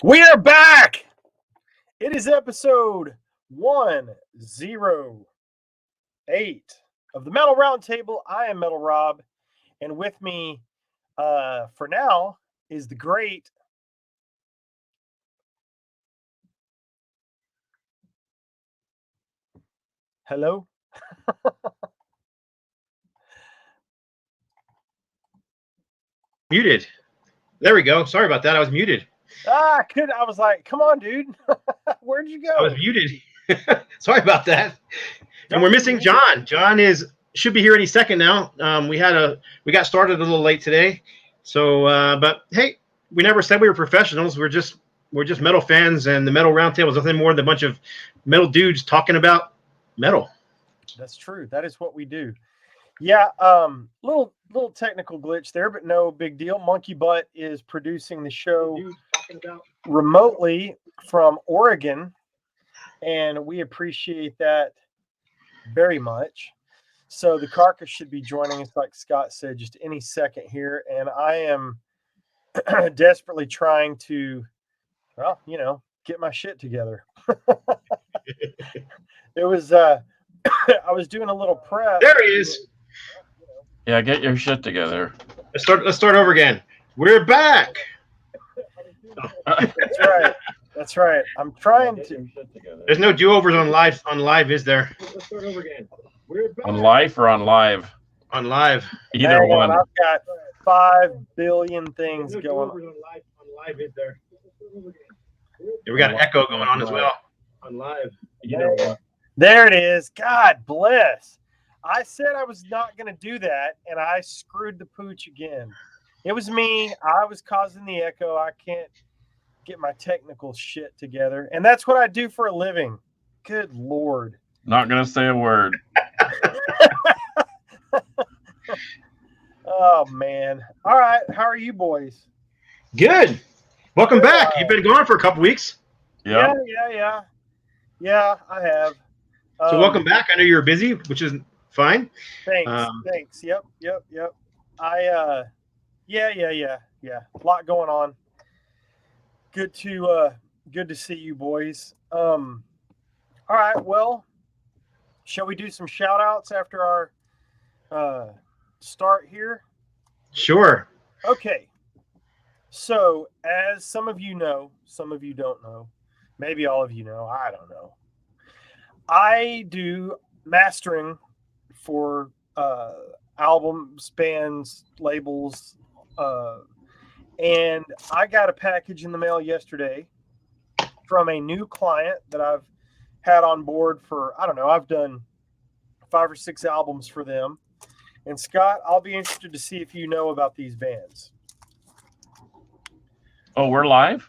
We are back. It is episode 108 of the Metal Roundtable. I am Metal Rob, and with me for now is the great hello. Muted. There we go. Sorry about that. I was muted. I was like, come on, dude. Where'd you go? I was muted. Sorry about that. And we're missing John. John should be here any second now. We got started a little late today. So but hey, we never said we were professionals. We're just metal fans, and the Metal Roundtable is nothing more than a bunch of metal dudes talking about metal. That's true. That is what we do. Yeah, little technical glitch there, but no big deal. Monkey Butt is producing the show remotely from Oregon, and we appreciate that very much. So the Carcass should be joining us, like Scott said, just any second here, and I am desperately trying to, well, get my shit together. It was I was doing a little prep. There he is. Yeah, get your shit together. Let's start over again. We're back. That's right. I'm trying to. There's no do-overs on live, is there? Let's start over again. We're back. On live or on live? On live. Either one. I've got 5 billion things going on. On live, is there? Yeah, we got an echo going on as well. On live. Either one. There it is. God bless. I said I was not going to do that, and I screwed the pooch again. It was me. I was causing the echo. I can't get my technical shit together, and that's what I do for a living. Good Lord. Not going to say a word. Oh, man. All right. How are you boys? Good. Welcome back. You've been gone for a couple weeks. Yep. Yeah, I have. So welcome back. I know you were busy, which is fine. Thanks. Yep. Yeah. A lot going on. Good to see you boys. All right. Well, shall we do some shout outs after our start here? Sure. Okay. So, as some of you know, some of you don't know, maybe all of you know, I don't know. I do mastering for albums, bands, labels, and I got a package in the mail yesterday from a new client that I've had on board for, I don't know, I've done 5 or 6 albums for them. And Scott, I'll be interested to see if you know about these bands. Oh, we're live?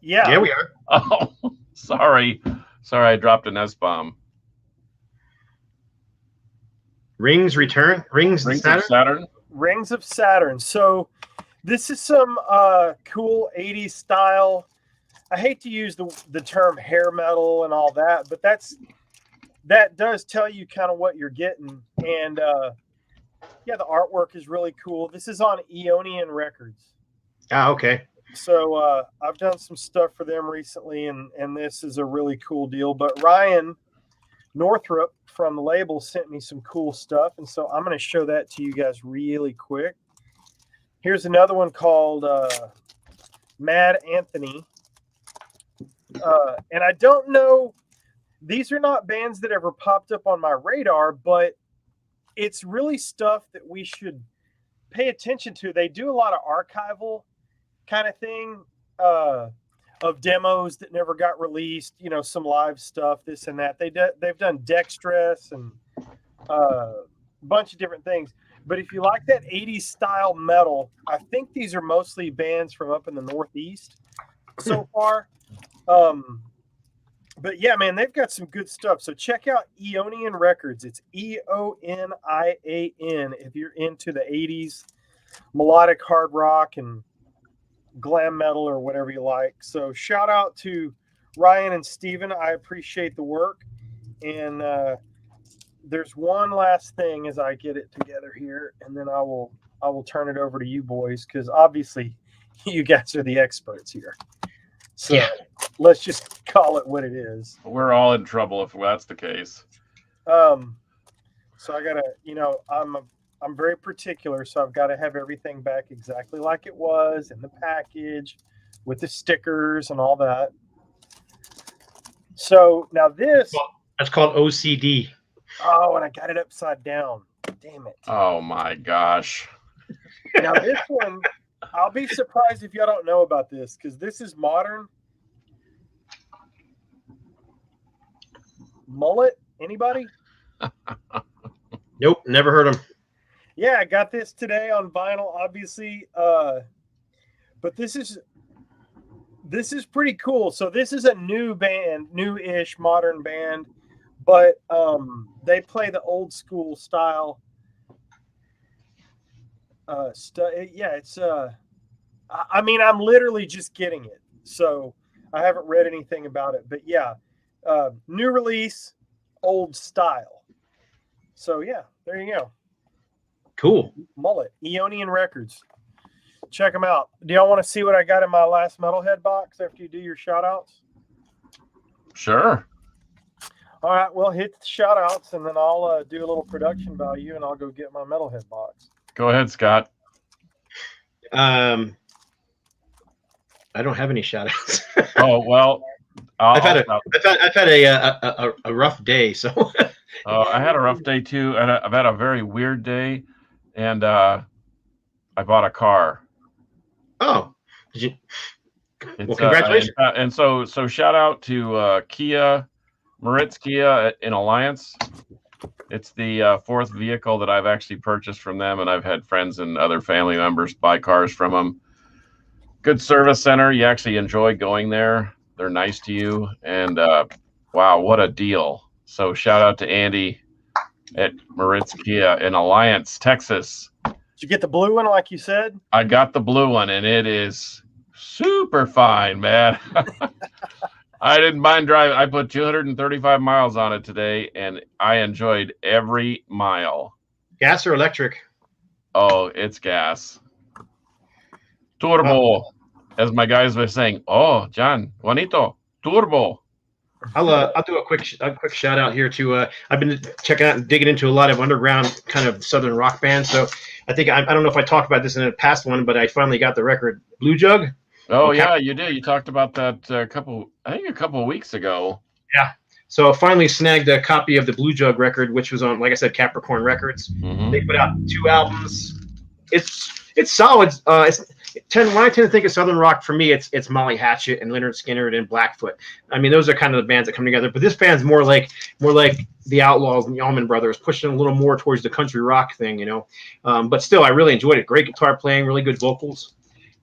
Yeah, we are. Oh, sorry, I dropped an S-bomb. Rings of Saturn? Rings of Saturn. So this is some cool 80s style. I hate to use the term hair metal and all that, but that does tell you kind of what you're getting. And yeah, the artwork is really cool. This is on Aeonian Records. Ah, okay. So I've done some stuff for them recently, and this is a really cool deal. But Ryan Northrup from the label sent me some cool stuff, and so I'm going to show that to you guys really quick. Here's another one called Mad Anthony. And I don't know, these are not bands that ever popped up on my radar, but it's really stuff that we should pay attention to. They do a lot of archival kind of thing of demos that never got released, some live stuff, this and that. They've done Dextress and a bunch of different things. But if you like that 80s style metal, I think these are mostly bands from up in the Northeast so far. But yeah, man, they've got some good stuff. So check out Aeonian Records. It's Eonian if you're into the 80s melodic hard rock and glam metal or whatever you like. So shout out to Ryan and Steven. I appreciate the work. And there's one last thing as I get it together here, and then I will turn it over to you boys, because obviously you guys are the experts here. So Yeah. let's just call it what it is. We're all in trouble if that's the case. So I gotta, I'm very particular, so I've got to have everything back exactly like it was in the package, with the stickers and all that. So now this. Well, that's called OCD. Oh, and I got it upside down. Damn it. Oh my gosh. Now this one, I'll be surprised if y'all don't know about this, because this is modern. Mullet? Anybody? Nope, never heard him. Yeah, I got this today on vinyl, obviously. But this is pretty cool. So this is a new band, new-ish modern band, but they play the old school style. It's I mean, I'm literally just getting it, so I haven't read anything about it. But yeah, new release, old style. So yeah, there you go. Cool. Mullet, Eonian Records. Check them out. Do y'all want to see what I got in my last Metalhead box after you do your shout outs? Sure. All right, well, hit the shout outs and then I'll do a little production value and I'll go get my Metalhead box. Go ahead, Scott. I don't have any shout outs. Oh, well, I've had a rough day, so I had a rough day too, and I've had a very weird day, and I bought a car. oh, did you? It's, Well, congratulations. And so shout out to Kia, Moritz Kia in Alliance. It's the fourth vehicle that I've actually purchased from them, and I've had friends and other family members buy cars from them. Good service center. You actually enjoy going there. They're nice to you, and wow, what a deal. So shout out to Andy at Moritz Kia in Alliance, Texas. Did you get the blue one like you said? I got the blue one, and it is super fine, man. I didn't mind driving. I put 235 miles on it today, and I enjoyed every mile. Gas or electric? Oh, it's gas. Turbo, as my guys were saying. Oh, John, Juanito, turbo. I'll do a quick shout out here to I've been checking out and digging into a lot of underground kind of southern rock bands. So I think I don't know if I talked about this in a past one, but I finally got the record Blue Jug. Oh Okay. Yeah, you did. You talked about that a couple of weeks ago. Yeah. So I finally snagged a copy of the Blue Jug record, which was on, like I said, Capricorn Records. Mm-hmm. They put out 2 albums. It's solid. When I tend to think of southern rock, for me, it's Molly Hatchet and Leonard Skinner and Blackfoot. I mean, those are kind of the bands that come together. But this band's more like the Outlaws and the Allman Brothers, pushing a little more towards the country rock thing, you know. But still, I really enjoyed it. Great guitar playing, really good vocals.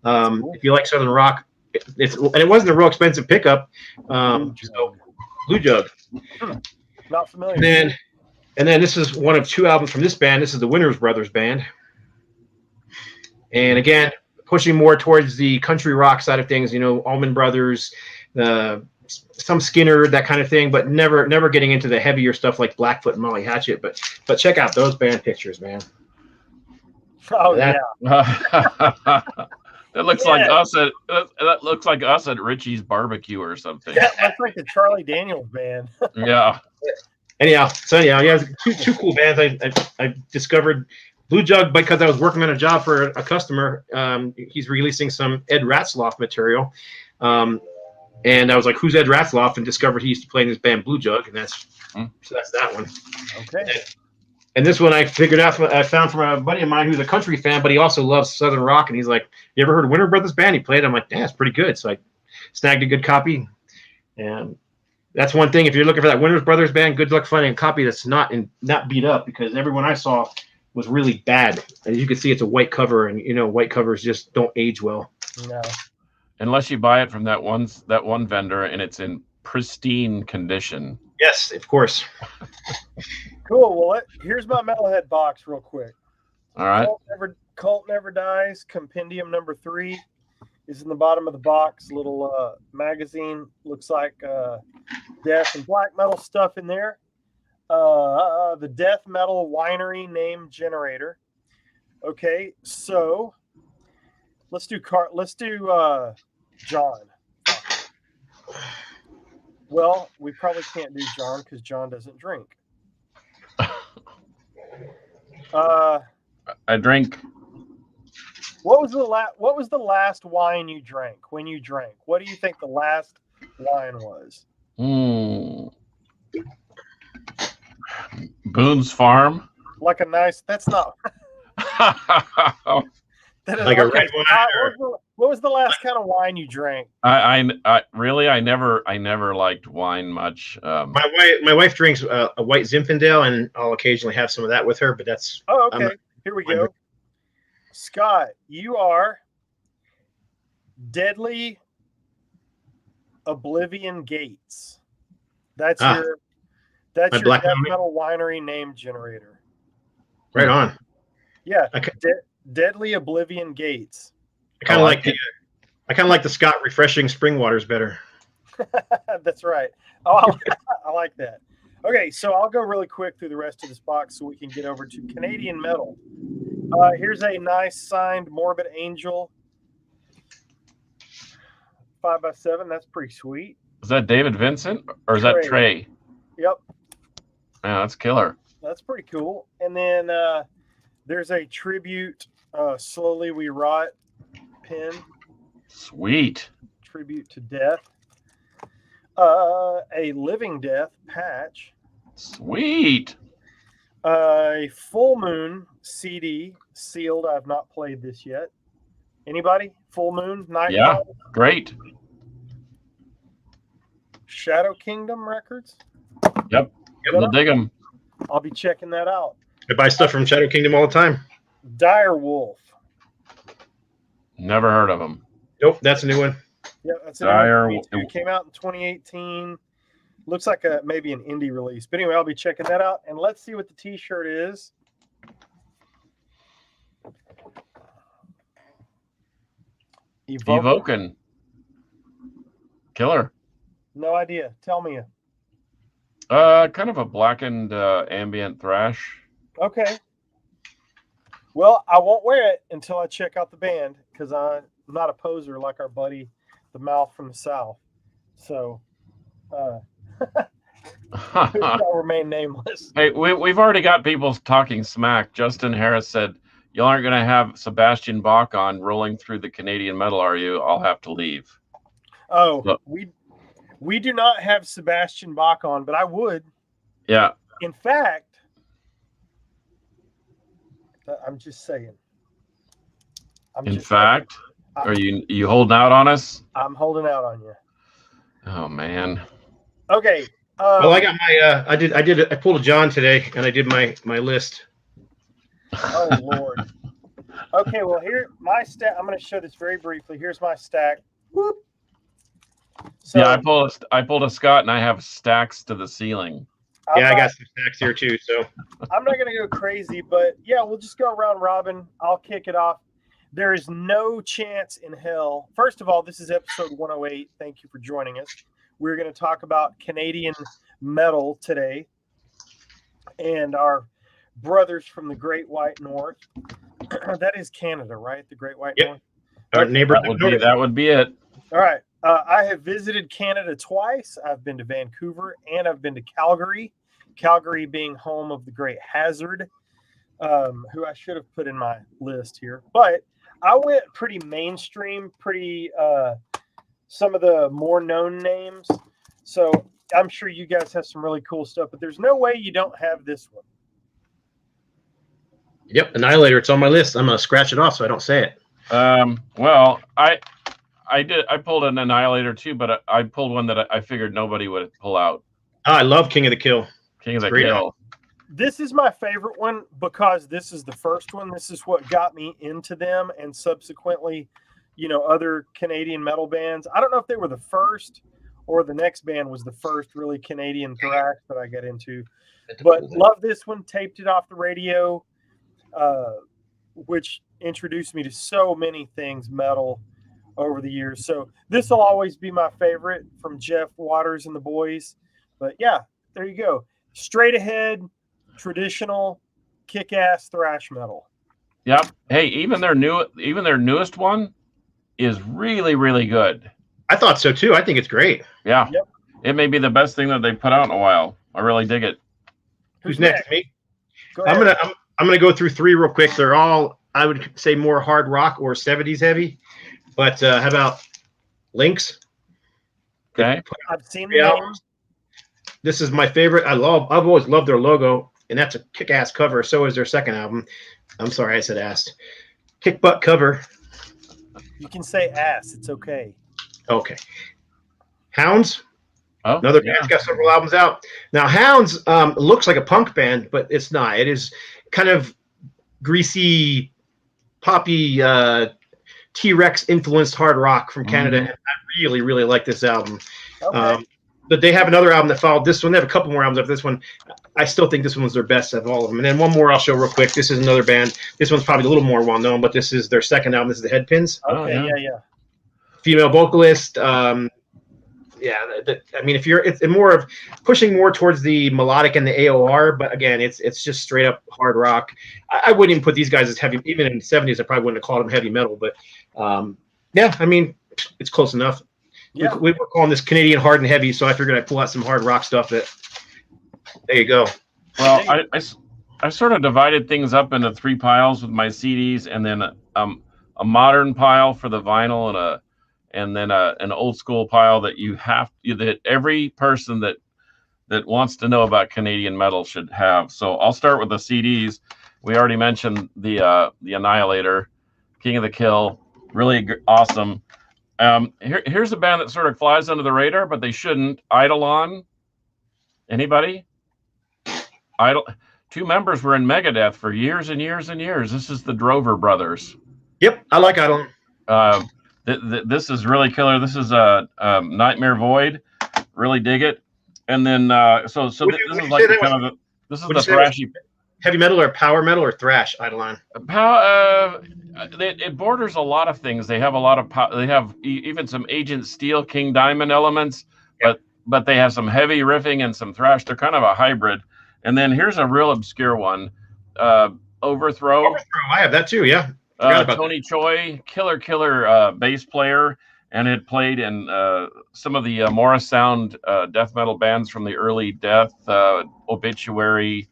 If you like southern rock, it wasn't a real expensive pickup. So Blue Jug. Not familiar. And then this is one of 2 albums from this band. This is the Winters Brothers Band. And again, pushing more towards the country rock side of things, you know, Allman Brothers, some Skinner, that kind of thing, but never getting into the heavier stuff like Blackfoot and Molly Hatchet. But check out those band pictures, man. Oh yeah. That looks like us at Richie's barbecue or something. That looks like the Charlie Daniels band. Yeah. Anyhow, yeah, two cool bands. I discovered Blue Jug because I was working on a job for a customer. He's releasing some Ed Ratzloff material. And I was like, who's Ed Ratzloff? And discovered he used to play in this band Blue Jug. And so that's that one. Okay. And this one I found from a buddy of mine who's a country fan, but he also loves southern rock. And he's like, you ever heard of Winter Brothers Band? He played. I'm like, yeah, it's pretty good. So I snagged a good copy. And that's one thing. If you're looking for that Winter Brothers Band, good luck finding a copy that's not beat up, because everyone I saw was really bad. As you can see, it's a white cover, and you know white covers just don't age well. No. Unless you buy it from that one vendor and it's in pristine condition. Yes, of course. Cool. Well, here's my Metalhead box real quick. All right. Cult Never Dies, Compendium number 3 is in the bottom of the box. Little magazine. Looks like death and black metal stuff in there. The death metal winery name generator. Okay, so let's do John. Well, we probably can't do John because John doesn't drink. I drink. What was the last wine you drank when you drank? What do you think the last wine was? Boone's Farm. Like a nice. That's not. That is, Like a okay, red wine. What was the last kind of wine you drank? I never liked wine much. My wife drinks a white Zinfandel, and I'll occasionally have some of that with her. But that's okay. Here we go. Scott, you are Deadly Oblivion Gates. That's your death metal winery name generator. Right on. Yeah, Deadly Oblivion Gates. I kind of like the Scott Refreshing Spring Waters better. That's right. Oh, I like that. Okay, so I'll go really quick through the rest of this box so we can get over to Canadian metal. Here's a nice signed Morbid Angel 5x7. That's pretty sweet. Is that David Vincent or is that Trey? Yep. Yeah, that's killer. That's pretty cool. And then there's a tribute Slowly We Rot pin. Sweet. Tribute to death. A Living Death patch. Sweet. A Full Moon CD sealed. I've not played this yet. Anybody? Full Moon? Yeah, great. Shadow Kingdom Records? Yep. We'll dig them. I'll be checking that out. I buy stuff from Shadow Kingdom all the time. Dire Wolf. Never heard of them. Nope, that's a new one. Yeah, that's a Dire new one. It came out in 2018. Looks like maybe an indie release. But anyway, I'll be checking that out. And let's see what the t-shirt is. Evoken. Killer. No idea. Tell me. Kind of a blackened ambient thrash. Okay. Well, I won't wear it until I check out the band because I'm not a poser like our buddy, the Mouth from the South. So, I'll remain nameless. Hey, we've already got people talking smack. Justin Harris said, "You aren't going to have Sebastian Bach on rolling through the Canadian metal, are you? I'll have to leave." Oh, so, we do not have Sebastian Bach on, but I would. Yeah. In fact, I'm just saying. Are you holding out on us? I'm holding out on you. Oh man. Okay. Well, I got my I pulled a John today, and I did my list. Oh Lord. Okay, well here my stack. I'm going to show this very briefly. Here's my stack. Whoop. So, yeah, I pulled a Scott, and I have stacks to the ceiling. I got some stacks here too. So I'm not going to go crazy, but yeah, we'll just go round robin. I'll kick it off. There is no chance in hell. First of all, this is episode 108. Thank you for joining us. We're going to talk about Canadian metal today and our brothers from the Great White North. That is Canada, right? The Great White North. Our neighbor. That would be it. All right. I have visited Canada twice. I've been to Vancouver and I've been to Calgary. Calgary being home of the Great Hazard, who I should have put in my list here. But I went pretty mainstream, pretty some of the more known names. So I'm sure you guys have some really cool stuff, but there's no way you don't have this one. Yep, Annihilator. It's on my list. I'm gonna scratch it off so I don't say it. Well, I pulled an Annihilator too, but I pulled one that I figured nobody would pull out. Oh, I love King of the Kill. King of the Kill. This is my favorite one because this is the first one. This is what got me into them, and subsequently, other Canadian metal bands. I don't know if they were the first or the next band was the first really Canadian thrash that I got into, but love this one. Taped it off the radio, which introduced me to so many things metal over the years. So this will always be my favorite from Jeff Waters and the boys. But yeah, there you go. Straight ahead, traditional, kick-ass thrash metal. Yep. Hey, even their newest one is really, really good. I thought so too. I think it's great. Yeah. Yep. It may be the best thing that they've put out in a while. I really dig it. Who's next? Me. Go ahead. I'm gonna go through 3 real quick. They're all, I would say, more hard rock or 70s heavy. But how about Lynx? Okay. I've seen the name. This is my favorite. I've always loved their logo, and that's a kick-ass cover. So is their second album. I'm sorry, I said ass. Kick butt cover. You can say ass. It's okay. Okay. Hounds. Oh, Another band's got several albums out. Now, Hounds looks like a punk band, but it's not. It is kind of greasy, poppy, T-Rex influenced hard rock from Canada. And I really, really like this album. Okay. But they have another album that followed this one. They have a couple more albums after this one. I still think this one was their best of all of them. And then one more I'll show real quick. This is another band. This one's probably a little more well-known, but this is their second album. This is the Headpins. Okay, yeah. Female vocalist. I mean, it's more of pushing more towards the melodic and the AOR, but again, it's just straight up hard rock. I wouldn't even put these guys as heavy. Even in the 70s, I probably wouldn't have called them heavy metal, but I mean, it's close enough. Yeah. We were calling this Canadian hard and heavy, so I figured I'd pull out some hard rock stuff. There you go. Well, I sort of divided things up into 3 piles with my CDs, and then a modern pile for the vinyl, and then an old school pile that that every person that wants to know about Canadian metal should have. So I'll start with the CDs. We already mentioned the Annihilator, King of the Kill, really awesome. Here's a band that sort of flies under the radar, but they shouldn't. Eidolon. Anybody? 2 members were in Megadeth for years and years and years. This is the Drover brothers. Yep, I like Eidolon. This is really killer. This is a Nightmare Void. Really dig it. And then this is like the thrashy. Heavy metal or power metal or thrash, Eidolon? It borders a lot of things. They have a lot of they have even some Agent Steel, King Diamond elements, but they have some heavy riffing and some thrash. They're kind of a hybrid. And then here's a real obscure one, Overthrow. I have that too. Yeah. Tony Choi, killer bass player, and had played in some of the Morris Sound death metal bands from the early Death, Obituary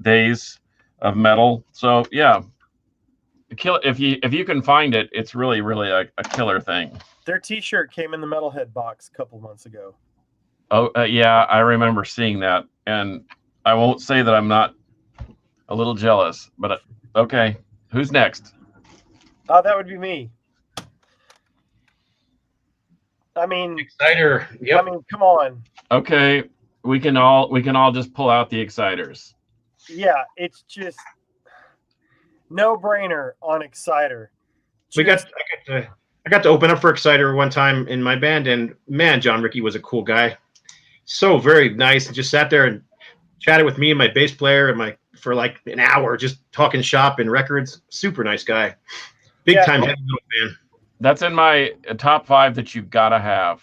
days of metal. So yeah, if you can find it, it's really a killer thing. Their T-shirt came in the Metalhead box a couple months ago. Oh yeah, I remember seeing that, and I won't say that I'm not a little jealous, but okay. Who's next? That would be me. I mean, Exciter. Yep. I mean, come on. Okay, we can all just pull out the Exciters. Yeah, it's just no brainer on Exciter. I got to open up for Exciter one time in my band, and man, John Ricky was a cool guy. So very nice, and just sat there and chatted with me and my bass player and for like an hour, just talking shop and records. Super nice guy. Big time heavy metal fan. That's in my top 5 that you've got to have.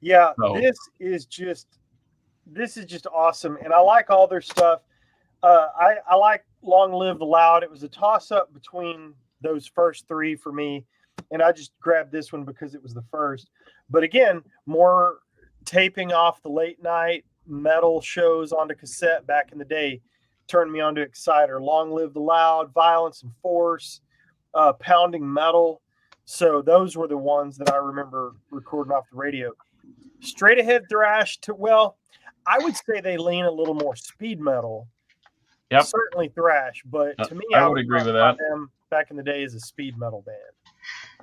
Yeah, so. This is just awesome, and I like all their stuff. I like Long Live the Loud. It was a toss-up between those first 3 for me, and I just grabbed this one because it was the first. But again, more taping off the late night metal shows onto cassette back in the day turned me on to Exciter. Long Live the Loud, Violence and Force, Pounding Metal. So those were the ones that I remember recording off the radio. Straight ahead thrash I would say they lean a little more speed metal. Yep. Certainly thrash, but to me, I would agree with that. Them back in the day as a speed metal band.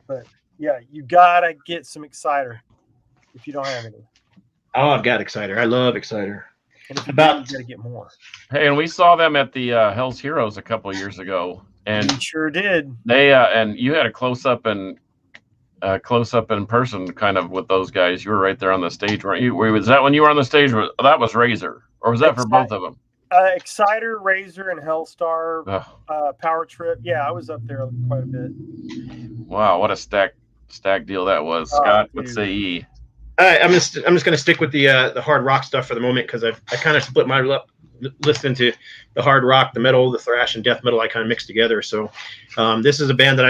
But yeah, you gotta get some Exciter if you don't have any. Oh, I've got Exciter. I love Exciter. And if you gotta get more. Hey, and we saw them at the Hell's Heroes a couple of years ago, and you sure did. They and you had a close up in person, kind of with those guys. You were right there on the stage, weren't you? Was that when you were on the stage? That was Razor, or was that for both of them? Exciter, Razor, and Hellstar, Power Trip. Yeah, I was up there quite a bit. Wow, what a stack deal that was. Scott, let's say E. I'm just going to stick with the hard rock stuff for the moment because I kind of split my listening to the hard rock, the metal, the thrash, and death metal I kind of mixed together. So this is a band that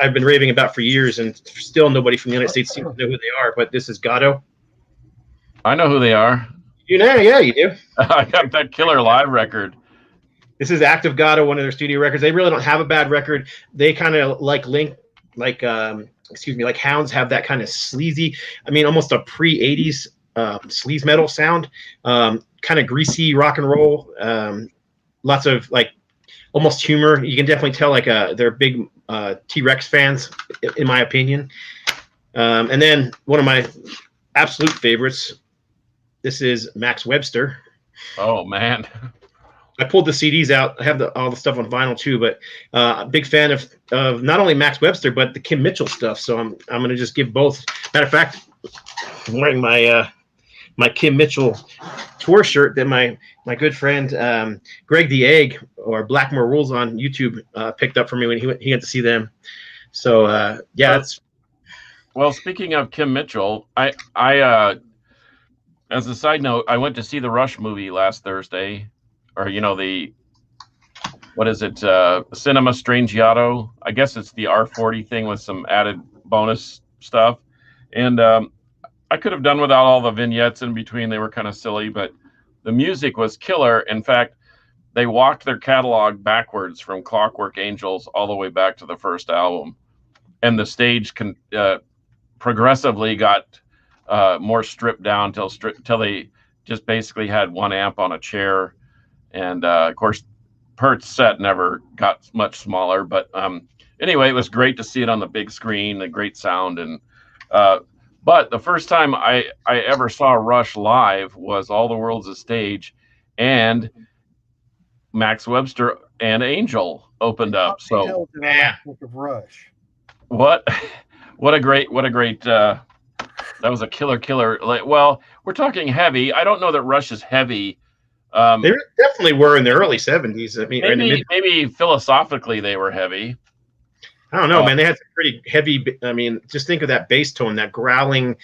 I've been raving about for years, and still nobody from the United States seems to know who they are. But this is Gatto. I know who they are. You know, yeah, you do. I got that killer live record. This is Active Gatto, one of their studio records. They really don't have a bad record. They kind of like Hounds have that kind of sleazy, almost a pre-'80s sleaze metal sound, kind of greasy rock and roll, lots of like almost humor. You can definitely tell they're big T-Rex fans, in my opinion. And then one of my absolute favorites, this is Max Webster. Oh, man. I pulled the CDs out. I have all the stuff on vinyl too, but a big fan of not only Max Webster but the Kim Mitchell stuff. So I'm going to just give both. Matter of fact, I'm wearing my my Kim Mitchell tour shirt that my good friend Greg the Egg, or Blackmore Rules on YouTube, picked up for me when he went to see them. So yeah, that's. Well, speaking of Kim Mitchell, I as a side note, I went to see the Rush movie last Thursday. Or, what is it? Cinema Strangiato. I guess it's the R40 thing with some added bonus stuff. And I could have done without all the vignettes in between. They were kind of silly, but the music was killer. In fact, they walked their catalog backwards from Clockwork Angels all the way back to the first album. And the stage progressively got more stripped down till they just basically had one amp on a chair. And of course, Pert's set never got much smaller. But anyway, it was great to see it on the big screen, the great sound. And but the first time I ever saw Rush live was All the World's a Stage, and Max Webster and Angel opened up. So yeah, of Rush. What a great that was a killer. Well, we're talking heavy. I don't know that Rush is heavy. They definitely were in the early 70s. Maybe philosophically they were heavy. I don't know, man. They had some pretty heavy. Just think of that bass tone, that growling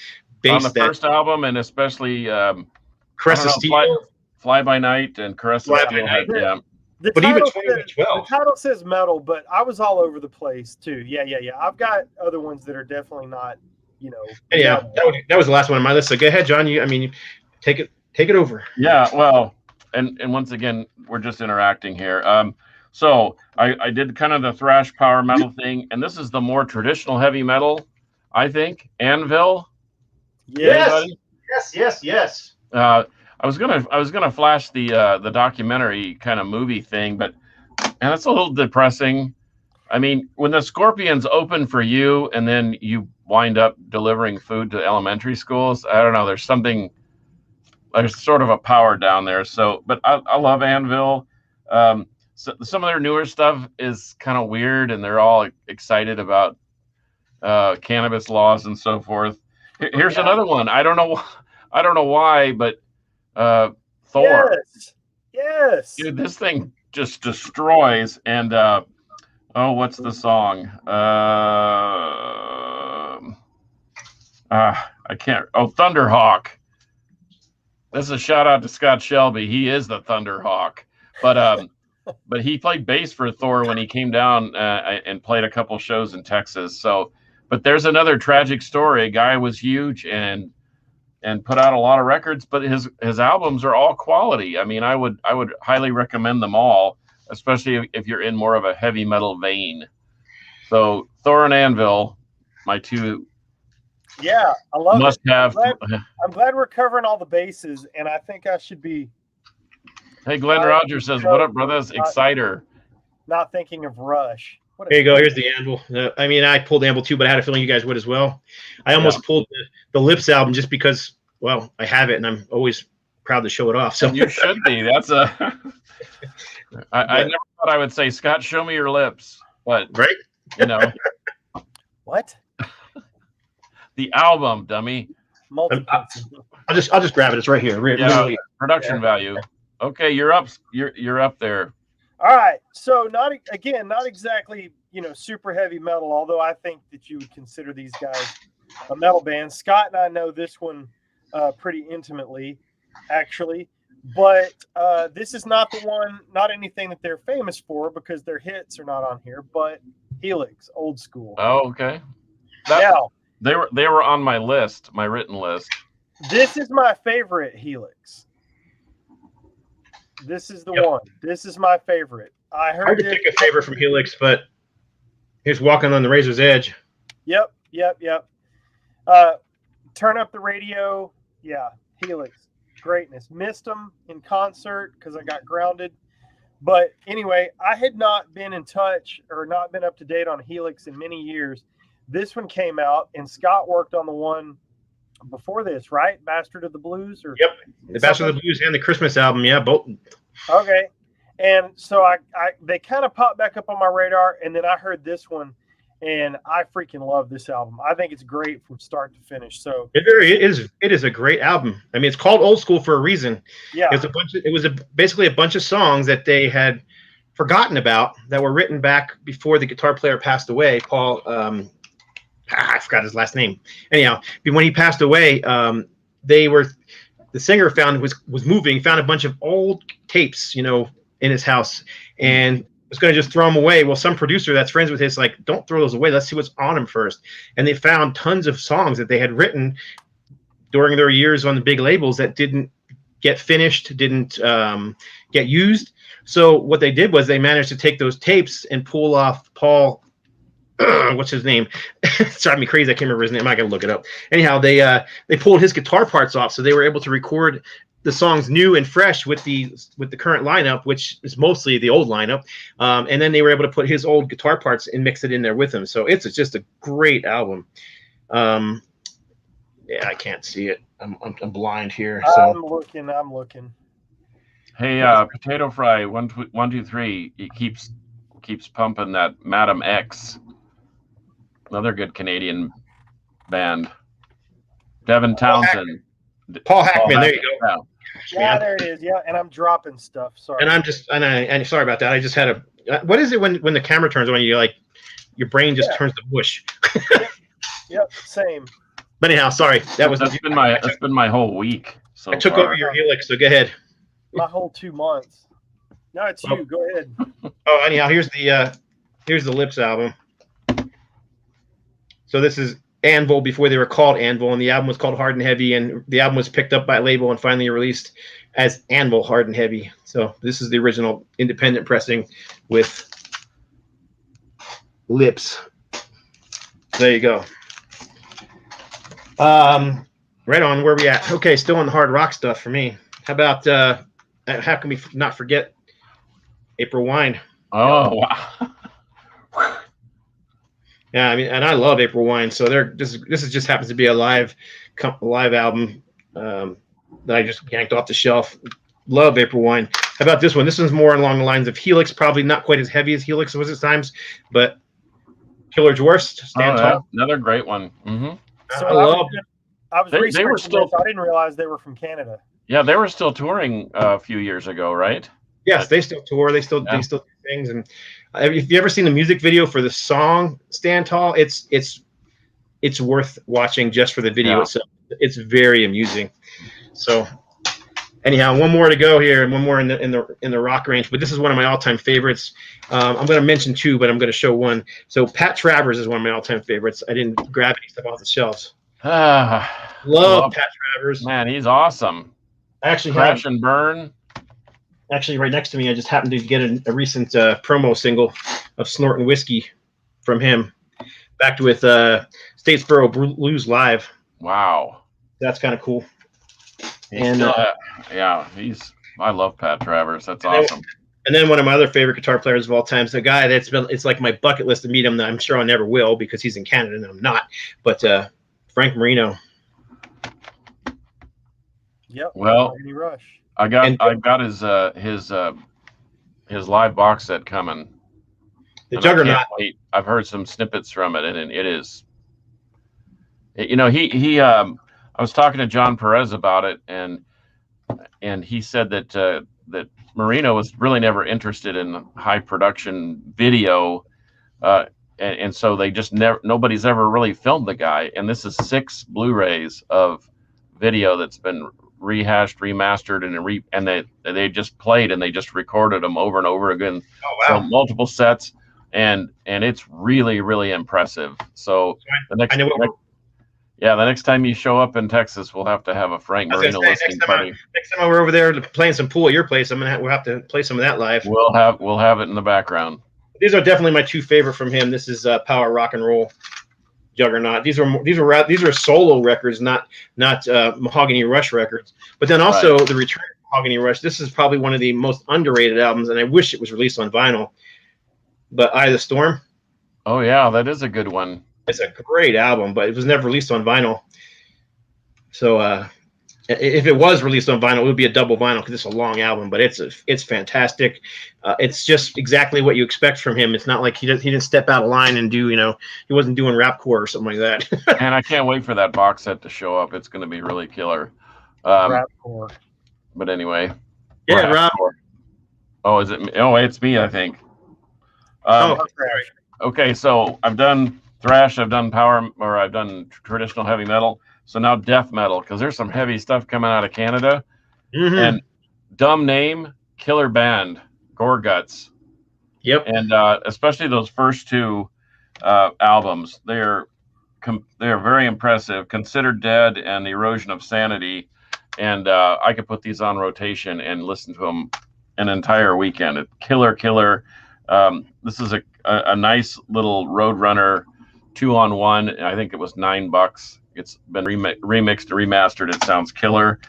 bass on the first album, and especially Caress of Steel, Fly by Night, and Caress of Steel. Yeah. But even 2012. The title says metal, but I was all over the place too. Yeah. I've got other ones that are definitely not, Yeah, that was the last one on my list. So go ahead, John. You take it over. Yeah, well. And once again, we're just interacting here. So I did kind of the thrash power metal thing, and this is the more traditional heavy metal, I think. Anvil. Yes. I was gonna flash the documentary kind of movie thing, but that's a little depressing. I mean, when the Scorpions open for you, and then you wind up delivering food to elementary schools, I don't know. There's sort of a power down there. So, but I love Anvil. So some of their newer stuff is kind of weird, and they're all excited about cannabis laws and so forth. Here's another one. I don't know why, but Thor. Yes. Dude, this thing just destroys. And what's the song? I can't. Oh, Thunderhawk. This is a shout out to Scott Shelby. He is the Thunderhawk, but he played bass for Thor when he came down and played a couple shows in Texas. So, but there's another tragic story. A guy was huge and put out a lot of records, but his albums are all quality. I mean, I would highly recommend them all, especially if you're in more of a heavy metal vein. So Thor and Anvil, my two. Yeah, I love must it. have. I'm glad we're covering all the bases, and I think I should be. Hey, Glenn Rogers says, "What up, brothers? Exciter." Not thinking of Rush. Here you go. Here's the Anvil. I pulled Anvil too, but I had a feeling you guys would as well. I almost pulled the Lips album just because, well, I have it, and I'm always proud to show it off. So you should be. That's a. I never thought I would say, Scott, show me your lips, but right. What? The album, dummy. I'll just grab it. It's right here. Really. Production value. Okay, you're up. You're up there. All right. So not exactly super heavy metal. Although I think that you would consider these guys a metal band. Scott and I know this one pretty intimately, actually. But this is not the one, not anything that they're famous for because their hits are not on here, but Helix, old school. Oh, okay. Now, they were on my list, my written list. this is my favorite Helix. This is the one. This is my favorite. I heard Hard to pick a favorite from Helix, but here's Walking on the Razor's Edge. Yep. Turn up the radio. Yeah, Helix. Greatness. Missed them in concert because I got grounded. But anyway, I had not been in touch or not been up to date on Helix in many years. This one came out, and Scott worked on the one before this, right? Bastard of the Blues? Yep, the Bastard of the Blues and the Christmas album. Yeah, both. Okay. And so they kind of popped back up on my radar, and then I heard this one, and I freaking love this album. I think it's great from start to finish. So it is a great album. I mean, it's called Old School for a reason. Yeah, it was basically a bunch of songs that they had forgotten about that were written back before the guitar player passed away. Paul, I forgot his last name. Anyhow, when he passed away, the singer was moving, found a bunch of old tapes, in his house, and was going to just throw them away. Well, some producer that's friends with his like, don't throw those away. Let's see what's on them first. And they found tons of songs that they had written during their years on the big labels that didn't get finished, didn't get used. So what they did was they managed to take those tapes and pull off Paul. What's his name? It's driving me crazy. I can't remember his name. I gotta look it up. Anyhow, they pulled his guitar parts off, so they were able to record the songs new and fresh with the current lineup, which is mostly the old lineup. And then they were able to put his old guitar parts and mix it in there with him. So it's just a great album. Yeah, I can't see it. I'm blind here. So I'm looking. Hey, Potato Fry 123. He keeps pumping that Madam X. Another good Canadian band. Devin Townsend. Paul Hackman. There you go. Yeah, there it is. Yeah, and I'm dropping stuff. Sorry. And sorry about that. I just had what is it when the camera turns on you, like your brain just turns to mush? Yep, same. But anyhow, sorry. That's been my whole week. So I took over your Helix, so go ahead. My whole 2 months. No, it's you. Go ahead. Oh, anyhow, here's the Lips album. So this is Anvil before they were called Anvil, and the album was called Hard and Heavy, and the album was picked up by a label and finally released as Anvil Hard and Heavy. So this is the original independent pressing with Lips. There you go. Right on. Where we at? Okay, still on the hard rock stuff for me. How about how can we not forget April Wine? Oh, wow. Yeah, I mean, and I love April Wine. So this just happens to be a live album that I just yanked off the shelf. Love April Wine. How about this one? This one's more along the lines of Helix, probably not quite as heavy as Helix was at times, but Killer Dwarfs, Stand Tall. Another great one. Mm-hmm. So I was they were still. I didn't realize they were from Canada. Yeah, they were still touring a few years ago, right? Yes, they still tour. They still do things. And if you ever seen the music video for the song "Stand Tall," it's worth watching just for the video itself. It's very amusing. So, anyhow, one more to go here, and one more in the rock range. But this is one of my all-time favorites. I'm going to mention two, but I'm going to show one. So, Pat Travers is one of my all-time favorites. I didn't grab any stuff off the shelves. Love Pat Travers. Man, he's awesome. I actually Crash and Burn. Actually, right next to me, I just happened to get a recent promo single of Snortin' Whiskey from him, backed with Statesboro Blues Live. Wow, that's kind of cool. I love Pat Travers. That's awesome. And then one of my other favorite guitar players of all time is a guy it's like my bucket list to meet him. That I'm sure I never will because he's in Canada and I'm not. But Frank Marino. Yep. Well, Any Rush. I got his live box set coming. The Juggernaut. I've heard some snippets from it, and it is. I was talking to John Perez about it, and he said that Marino was really never interested in high production video, and so they just nobody's ever really filmed the guy. And this is 6 Blu-rays of video that's been rehashed, remastered, and they just played and they just recorded them over and over again. Oh wow! So multiple sets, and it's really, really impressive. So the next time you show up in Texas, we'll have to have a Frank Marino listening party. Next time we're over there playing some pool at your place, we'll have to play some of that live. We'll have it in the background. These are definitely my two favorite from him. This is Power Rock and Roll Juggernaut. These are solo records, not Mahogany Rush records. But then also the Return of Mahogany Rush. This is probably one of the most underrated albums, and I wish it was released on vinyl. But Eye of the Storm. Oh yeah, that is a good one. It's a great album, but it was never released on vinyl. So if it was released on vinyl, it would be a double vinyl because it's a long album. But it's fantastic. It's just exactly what you expect from him. It's not like he didn't step out of line and do he wasn't doing rapcore or something like that. And I can't wait for that box set to show up. It's going to be really killer. Rapcore. But anyway. Yeah, Rob. Oh, is it me? Oh, it's me, I think. Okay, so I've done thrash, I've done power, or I've done traditional heavy metal. So now death metal, because there's some heavy stuff coming out of Canada. Mm-hmm. And dumb name, killer band, Gore Guts. Yep. And especially those first two albums, they're very impressive. Considered Dead and The Erosion of Sanity. And I could put these on rotation and listen to them an entire weekend. Killer. This is a nice little Roadrunner 2-on-1. I think it was $9. It's been remixed, remastered. It sounds killer.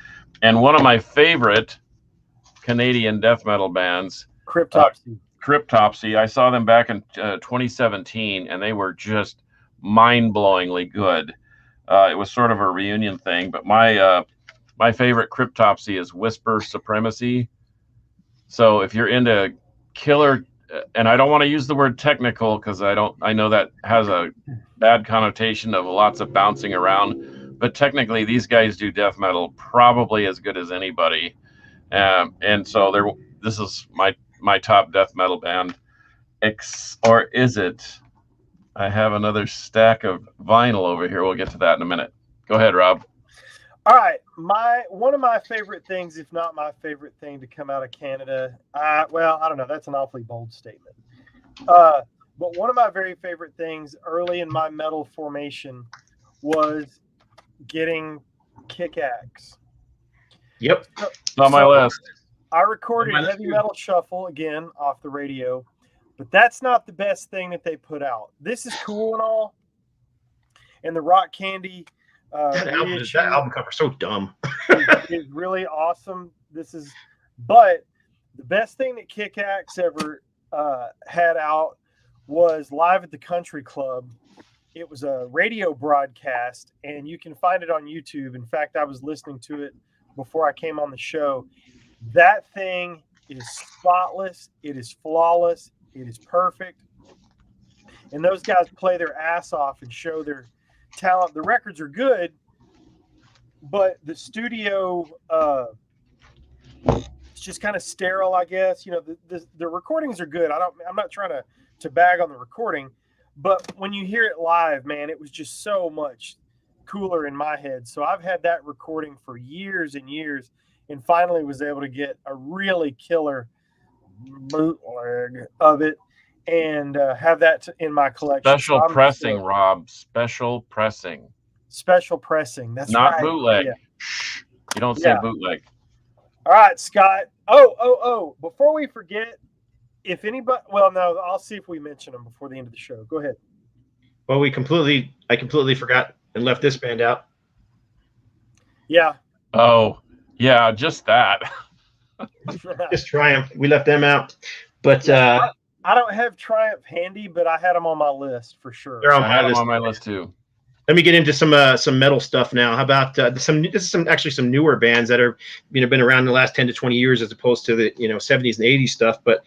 And one of my favorite Canadian death metal bands, Cryptopsy. I saw them back in 2017, and they were just mind-blowingly good. It was sort of a reunion thing, but my favorite Cryptopsy is Whisper Supremacy. So if you're into killer, and I don't want to use the word technical because I know that has a bad connotation of lots of bouncing around, but technically these guys do death metal probably as good as anybody. And so this is my top death metal band. Or is it? I have another stack of vinyl over here. We'll get to that in a minute. Go ahead, Rob. All right, one of my favorite things, if not my favorite thing to come out of Canada, well, I don't know, that's an awfully bold statement. But one of my very favorite things early in my metal formation was getting Kick-Axe. Yep, it's on my list. I recorded Heavy Metal Shuffle again off the radio, but that's not the best thing that they put out. This is cool and all, and the Rock Candy. That album cover so dumb. It's really awesome. But the best thing that Kick-Axe ever had out was Live at the Country Club. It was a radio broadcast, and you can find it on YouTube. In fact, I was listening to it before I came on the show. That thing is spotless. It is flawless. It is perfect. And those guys play their ass off and show their talent. The records are good, but the studio it's just kind of sterile, I guess. The recordings are good. I'm not trying to bag on the recording, but when you hear it live, man, it was just so much cooler in my head. So I've had that recording for years and years, and finally was able to get a really killer bootleg of it and have that in my collection. Special pressing, Rob. Special pressing. That's not right. Bootleg. Yeah. You don't say bootleg. All right, Scott. Oh! Before we forget, if anybody, well, no, I'll see if we mention them before the end of the show. Go ahead. Well, I completely forgot and left this band out. Yeah. Oh, yeah, just that. Just Triumph. We left them out, but. I don't have Triumph handy, but I had them on my list for sure. They're on my list too. Let me get into some metal stuff now. How about this is some newer bands that are been around in the last 10 to 20 years as opposed to the 70s and 80s stuff. But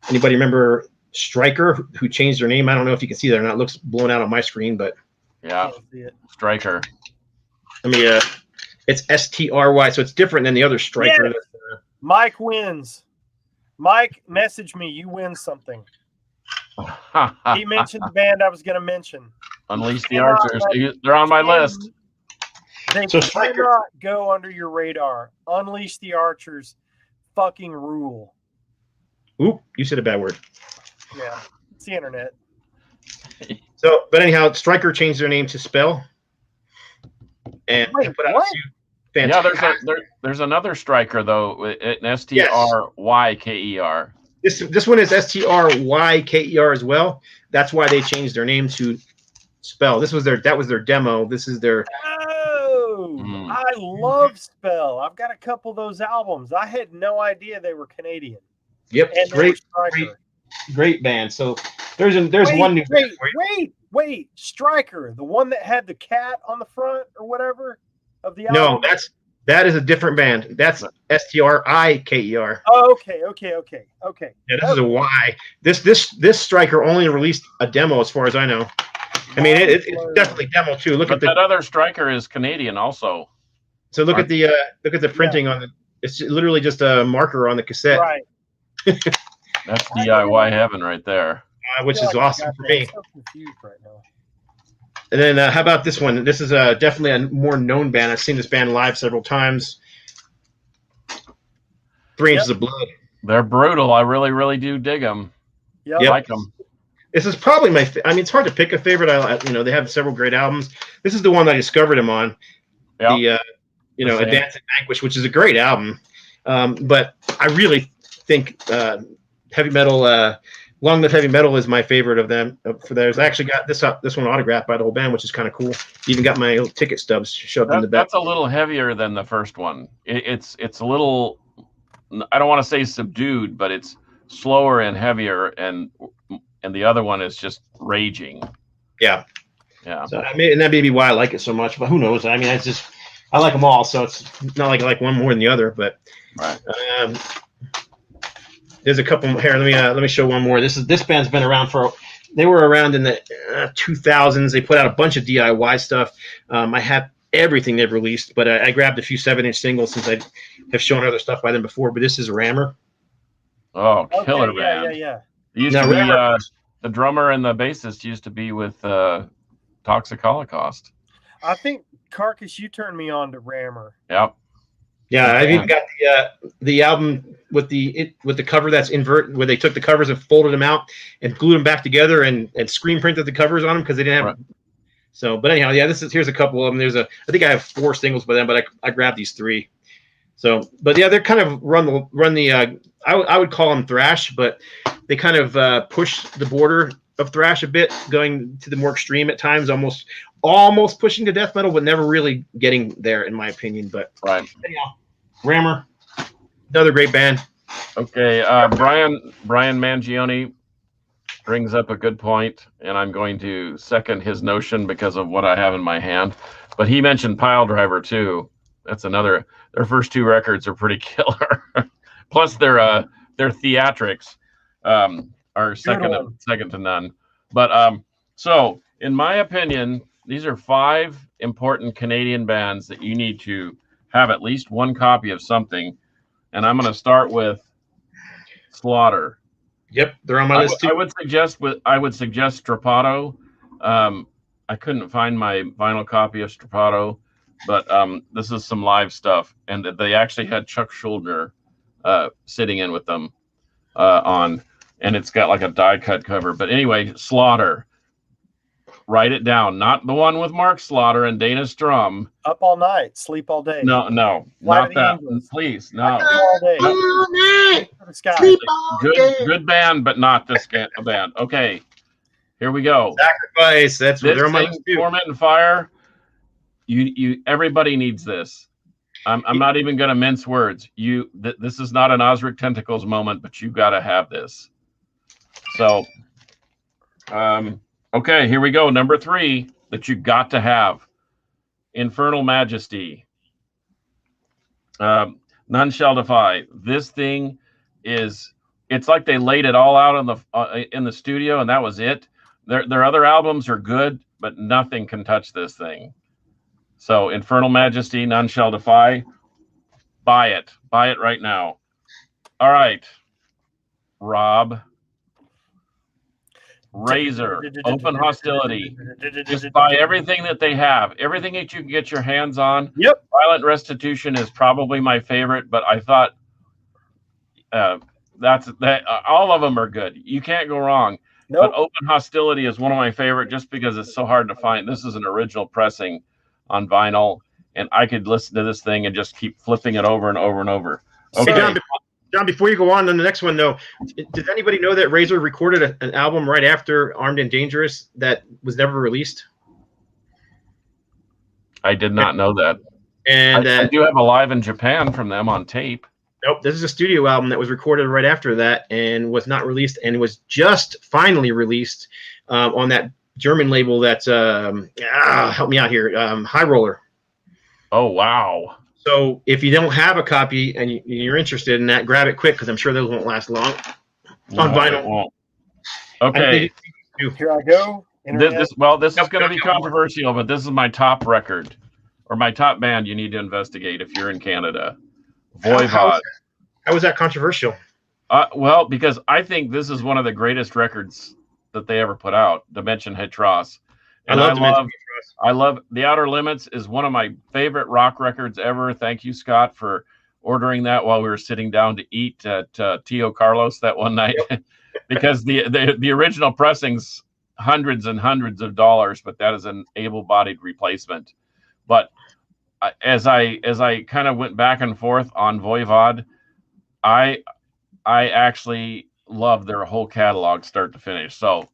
anybody remember Stryker, who changed their name? I don't know if you can see that or not. It looks blown out on my screen, but yeah, Stryker. Let me it's STRY, so it's different than the other Stryker. Yeah. Mike wins. Mike, message me. You win something. He mentioned the band I was going to mention. Unleash the Archers. They're on my list. They So Striker, cannot go under your radar. Unleash the Archers fucking rule. oop, you said a bad word. Yeah, it's the internet. So, but anyhow, Striker changed their name to Spell, and Wait, they put out what? a few Yeah, fantastic. there's another striker though, an Stryker. This one is Stryker as well. That's why they changed their name to Spell. That was their demo. This is their. Oh, I love Spell. I've got a couple of those albums. I had no idea they were Canadian. Yep, And great band. So there's one new. Wait, Striker, the one that had the cat on the front or whatever of the No, album. that is a different band. That's Striker. Oh, okay. Yeah, this is a Y. This Striker only released a demo, as far as I know. I mean, it's definitely demo too. But that other striker is Canadian also. So look at the printing on the. It's literally just a marker on the cassette. Right. That's DIY heaven right there. Which is awesome for me. I'm so confused right now. And then how about this one? This is definitely a more known band. I've seen this band live several times. 3 Inches of Blood. They're brutal. I really, really do dig them. Yep. I like them. This is probably I mean, it's hard to pick a favorite. They have several great albums. This is the one that I discovered them on. Yep. The Advance and Vanquish, which is a great album. But I really think heavy metal, Long Live Heavy Metal is my favorite of them. For theirs, I actually got this one autographed by the whole band, which is kind of cool. Even got my little ticket stubs shoved in the back. That's a little heavier than the first one. It's a little, I don't want to say subdued, but it's slower and heavier, and the other one is just raging. Yeah. So and that may be why I like it so much, but who knows? I mean, I like them all, so it's not like I like one more than the other. But right. There's a couple here. Let me show one more. This band's been around they were around in the 2000s. They put out a bunch of DIY stuff. I have everything they've released, but I grabbed a few 7-inch singles since I have shown other stuff by them before. But this is Rammer. Oh, killer band. Yeah. It used to be the drummer and the bassist used to be with Toxic Holocaust. I think Carcass, you turned me on to Rammer. Yep. Yeah, I've even got the album with the cover that's invert, where they took the covers and folded them out and glued them back together and screen printed the covers on them because they didn't have. Right. So, but anyhow, yeah, here's a couple of them. I think I have 4 singles by them, but I grabbed these 3. So, but yeah, they're kind of run the I would call them thrash, but they kind of push the border of thrash a bit, going to the more extreme at times, almost pushing to death metal, but never really getting there, in my opinion. But right. Anyhow, Rammer, another great band. Okay, Brian Mangione brings up a good point, and I'm going to second his notion because of what I have in my hand. But he mentioned Pile Driver too. That's another. Their first 2 records are pretty killer. Plus their theatrics are second to none. But so in my opinion, these are 5 important Canadian bands that you need to have at least one copy of something. And I'm going to start with Slaughter. Yep, they're on my list too. I would suggest Strapato. I couldn't find my vinyl copy of Strapato, but this is some live stuff, and they actually had Chuck Schuldiner sitting in with them on, and it's got like a die cut cover. But anyway, Slaughter. Write it down. Not the one with Mark Slaughter and Dana Strum. Up All Night, Sleep All Day. No, not that. Please, no. All day. All night. Sleep Good band, but not this band. Okay, here we go. Sacrifice. That's what they're on my list too. Torment and Fire. You everybody needs this. I'm not even going to mince words. This is not an Osric Tentacles moment, but you got to have this. So, okay, here we go. Number 3 that you got to have: Infernal Majesty. None Shall Defy. This thing it's like they laid it all out in the studio, and that was it. Their other albums are good, but nothing can touch this thing. So Infernal Majesty, None Shall Defy. Buy it right now. All right, Rob. Razor, Open Hostility. Just buy everything that they have, everything that you can get your hands on. Yep. Violent Restitution is probably my favorite, but I thought all of them are good. You can't go wrong. Nope. But Open Hostility is one of my favorite just because it's so hard to find. This is an original pressing on vinyl, and I could listen to this thing and just keep flipping it over and over and over. Okay. Hey, John, before you go on to the next one, though, does anybody know that Razor recorded an album right after Armed and Dangerous that was never released? I did not know that. And I do have a Live in Japan from them on tape. Nope, this is a studio album that was recorded right after that and was not released, and was just finally released on that German label that's help me out here, High Roller. Oh, wow. So if you don't have a copy and you're interested in that, grab it quick because I'm sure those won't last long on vinyl. Okay. Here I go. This is going to be controversial, but this is my top record or my top band you need to investigate if you're in Canada. Voivod. How was that controversial? Well, because I think this is one of the greatest records that they ever put out, Dimension Hetros. And I love The Outer Limits is one of my favorite rock records ever. Thank you, Scott, for ordering that while we were sitting down to eat at Tio Carlos that one night. Because the original pressing's hundreds and hundreds of dollars, but that is an able-bodied replacement. But as I kind of went back and forth on Voivod, I actually love their whole catalog start to finish. So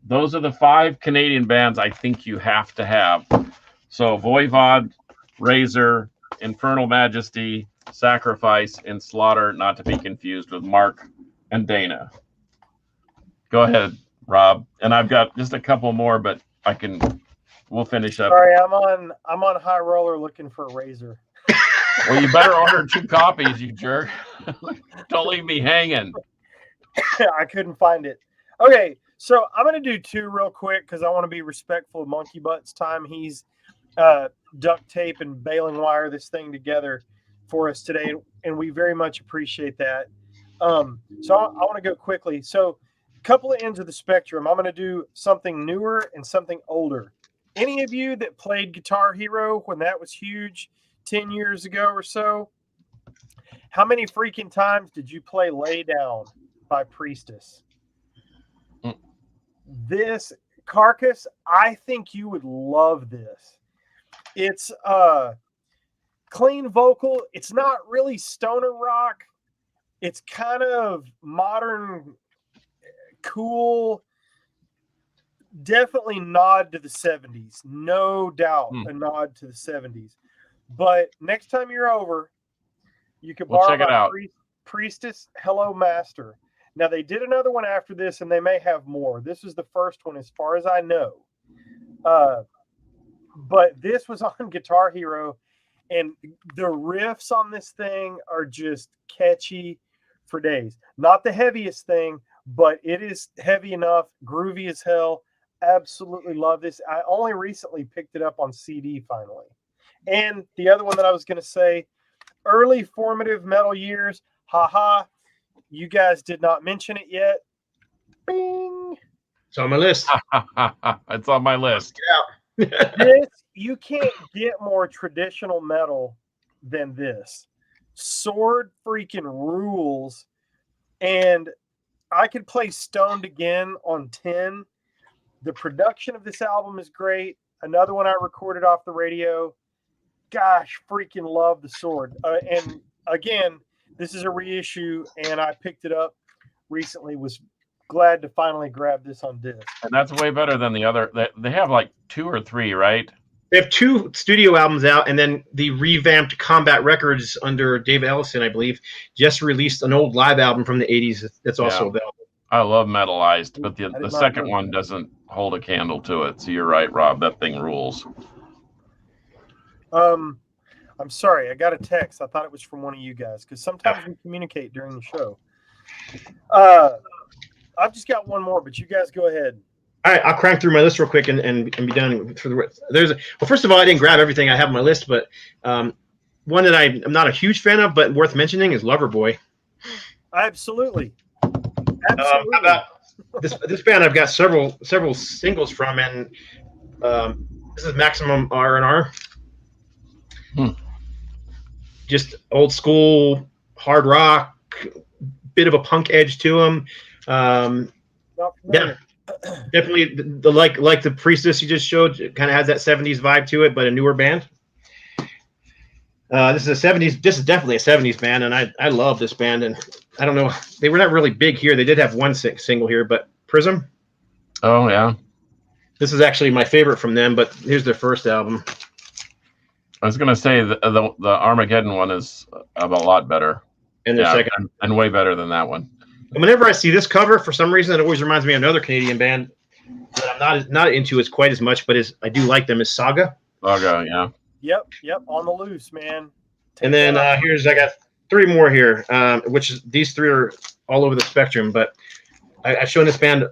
those are the 5 Canadian bands I think you have to have. So Voivod, Razor, Infernal Majesty, Sacrifice, and Slaughter, not to be confused with Mark and Dana. Go ahead, Rob. And I've got just a couple more, but we'll finish up. Sorry, I'm on High Roller looking for a Razor. Well, you better order 2 copies, you jerk. Don't leave me hanging. I couldn't find it. Okay, so I'm going to do 2 real quick because I want to be respectful of Monkey Butt's time. He's duct tape and baling wire this thing together for us today, and we very much appreciate that. So I want to go quickly. So a couple of ends of the spectrum. I'm going to do something newer and something older. Any of you that played Guitar Hero when that was huge 10 years ago or so, how many freaking times did you play Lay Down by Priestess? This Carcass, I think you would love this. It's clean vocal. It's not really stoner rock. It's kind of modern, cool, definitely nod to the 70s. No doubt a nod to the 70s. But next time you're over, you can borrow my Priestess Hello Master. Now, they did another one after this, and they may have more. This is the first one as far as I know. But this was on Guitar Hero, and the riffs on this thing are just catchy for days. Not the heaviest thing, but it is heavy enough, groovy as hell. Absolutely love this. I only recently picked it up on CD finally. And the other one that I was going to say, early formative metal years, haha, you guys did not mention it yet. Bing! It's on my list. It's on my list. This, you can't get more traditional metal than this. Sword freaking rules. And I could play Stoned Again on 10. The production of this album is great. Another one I recorded off the radio. Gosh, freaking love the Sword. And again, this is a reissue, and I picked it up recently. Was glad to finally grab this on disc. And that's way better than the other. They have like 2 or 3, right? They have 2 studio albums out, and then the revamped Combat Records under David Ellison, I believe, just released an old live album from the 80s that's also available. I love Metalized, but the second one doesn't hold a candle to it. So you're right, Rob. That thing rules. I'm sorry. I got a text. I thought it was from one of you guys because sometimes we communicate during the show. I've just got one more, but you guys go ahead. All right, I'll crank through my list real quick and be done for the rest. Well, first of all, I didn't grab everything I have on my list, but one that I'm not a huge fan of, but worth mentioning is Loverboy. Absolutely. How This band I've got several singles from, and this is Maximum R&R. Just old school hard rock, bit of a punk edge to them. Yeah, definitely the like the Priestess you just showed. It kind of has that 70s vibe to it, but a newer band. This is a 70s. This is definitely a 70s band, and I love this band. And I don't know, they were not really big here. They did have one single here, but Prism. Oh yeah, this is actually my favorite from them. But here's their first album. I was gonna say the Armageddon one is a lot better, and their second, and way better than that one. And whenever I see this cover, for some reason, it always reminds me of another Canadian band that I'm not into as quite as much, but I do like them. Is Saga. Saga, yeah. Yep, on the loose, man. And then I got 3 more here, which is, these 3 are all over the spectrum. But I've shown this band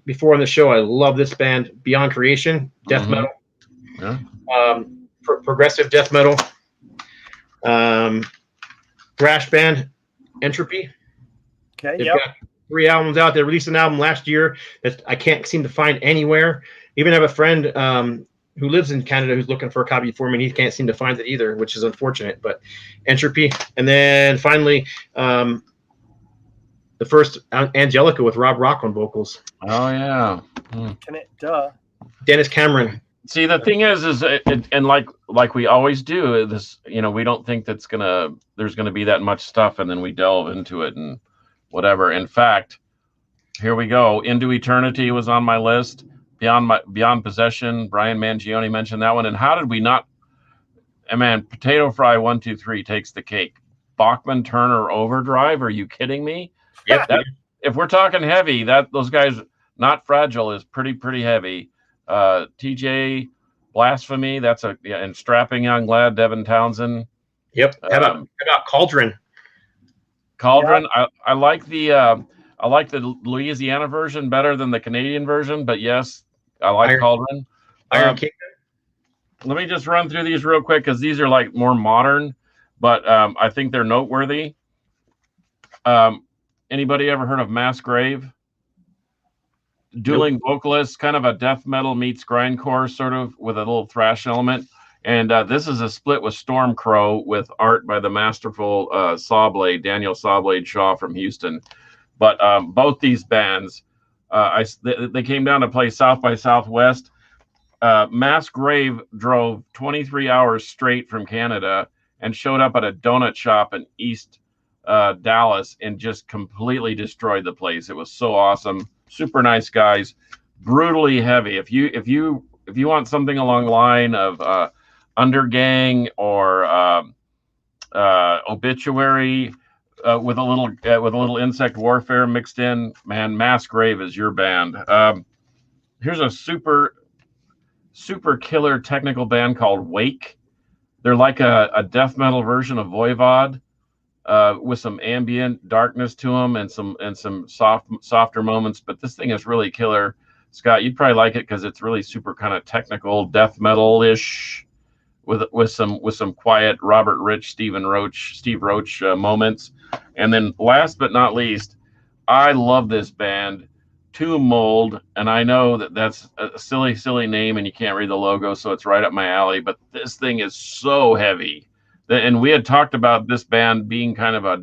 before on the show. I love this band, Beyond Creation, death metal, progressive death metal, thrash band, Entropy. Okay, They've got 3 albums out. They released an album last year that I can't seem to find anywhere. Even have a friend who lives in Canada who's looking for a copy for me, and he can't seem to find it either, which is unfortunate. But Entropy. And then finally, the first Angelica with Rob Rock on vocals. Oh, yeah. Dennis Cameron. See, the thing is and like we always do, this, we don't think there's gonna be that much stuff, and then we delve into it and whatever. In fact, here we go. Into Eternity was on my list. Beyond Possession, Brian Mangione mentioned that one. And how did we not? Man, Potato Fry 1, 2, 3 takes the cake. Bachman Turner Overdrive. Are you kidding me? Yep. If we're talking heavy, those guys, Not Fragile is pretty heavy. TJ Blasphemy. That's and Strapping Young Lad, Devin Townsend. Yep. How about Cauldron? Cauldron. Yeah. I like the Louisiana version better than the Canadian version, but yes, I like Cauldron. Iron Kingdom. Let me just run through these real quick because these are like more modern, but I think they're noteworthy. Anybody ever heard of Mass Grave? Dueling vocalists, kind of a death metal meets grindcore, sort of with a little thrash element. And this is a split with Stormcrow with art by the masterful Daniel Sawblade Shaw from Houston. But both these bands, they came down to play South by Southwest. Mass Grave drove 23 hours straight from Canada and showed up at a donut shop in East Dallas and just completely destroyed the place. It was so awesome. Super nice guys, brutally heavy. If you want something along the line of Undergang or Obituary with a little insect warfare mixed in, man, Mass Grave is your band. Here's a super killer technical band called Wake. They're like a death metal version of Voivod, with some ambient darkness to them and some softer moments. But this thing is really killer. Scott, you'd probably like it because it's really super kind of technical death metal-ish with some quiet Robert Rich, Steve Roach moments. And then last but not least, I love this band, Tomb Mold, and I know that's a silly name and you can't read the logo, so it's right up my alley, but this thing is so heavy. And we had talked about this band being kind of a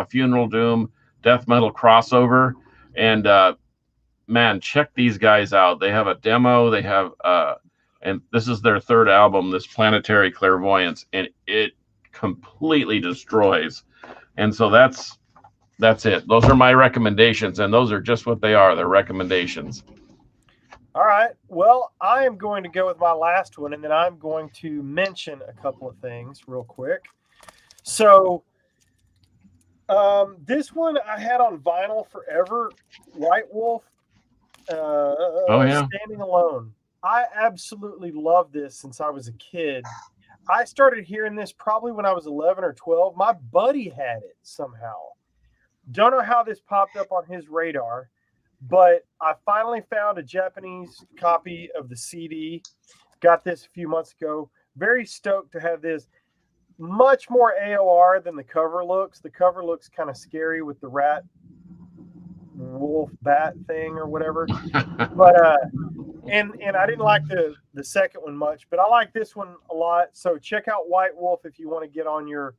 funeral doom death metal crossover. And man, check these guys out. They have a demo. They have and this is their 3rd album, this Planetary Clairvoyance, and it completely destroys. And so that's it. Those are my recommendations, and those are just what they are. They're recommendations. All right. Well, I am going to go with my last one, and then I'm going to mention a couple of things real quick. So this one I had on vinyl forever, White Wolf, Standing Alone. I absolutely love this since I was a kid. I started hearing this probably when I was 11 or 12. My buddy had it somehow. Don't know how this popped up on his radar, but I finally found a Japanese copy of the CD. Got this a few months ago. Very stoked to have this. Much more AOR than the cover looks. The cover looks kind of scary with the rat wolf wolf bat thing or whatever. But and I didn't like the second one much, but I like this one a lot. So check out White Wolf if you want to get on your,